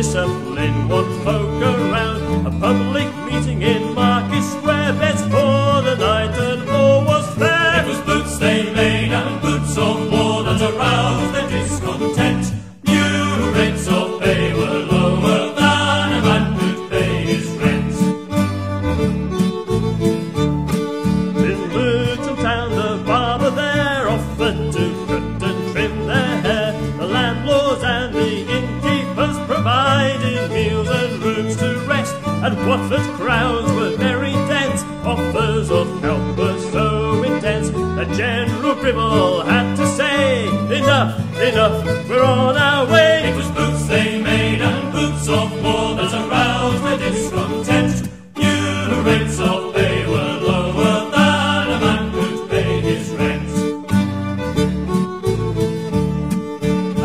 discipline, want folk around. A public meeting in Market Square, beds for the night and all was fair. It was boots they made and boots of war that aroused their discontent. New rates of pay were lower than a man could pay his rent. In Luton town the barber there offered to cut and trim their hair. The landlords and the innkeepers provided meals and rooms to rest, and Watford's crowds were very dense. Offers of help were so intense that General Gribble had to say, enough, enough, we're on our way. It was boots they made and boots of war that aroused their discontent. New rates of pay were lower than a man could pay his rent.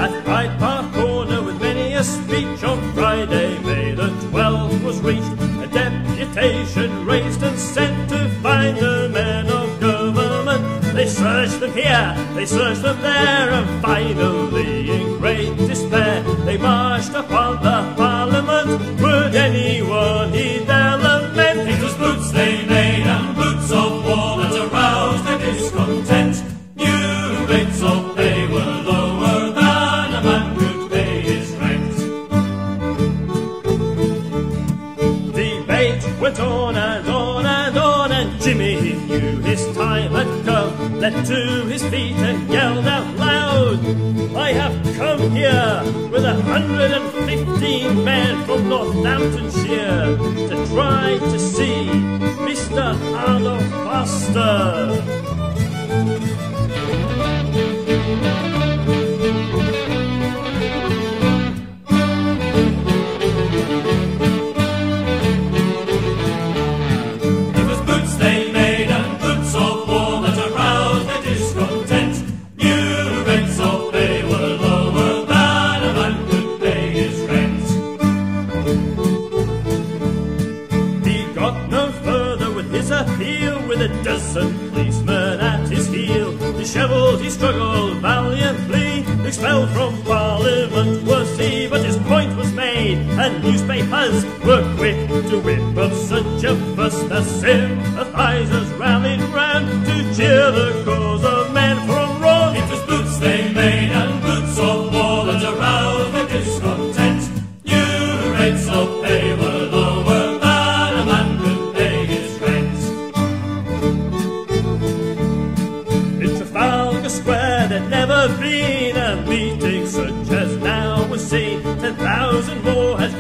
At Hyde Park Corner, with many a speech, on Friday, May the 12th was reached. A deputation raised and sent to find the men of government. They searched them here, they searched them there, and finally, in great despair, they marched upon the Parliament. Would anyone heed their lament? It was boots they made and boots of war that aroused their discontent. New rates of pay were lower than a man could pay his rent. Debate went on and on and on, and Jimmy knew his time had come, leapt to his feet and yelled out loud, I have come here with 115 men from Northamptonshire to try to see Mr. Arnold Foster. With a dozen policemen at his heel, dishevelled he struggled valiantly. Expelled from Parliament was he, but his point was made, and newspapers were quick to whip up such a fuss. The sympathisers rallied round to cheer the cause of men from wrong. It was boots they made and boots of war that aroused their discontent. New rates of pay were lower than a man could pay his rent. Square there'd never been a meeting such as now was seen. 10,000 more had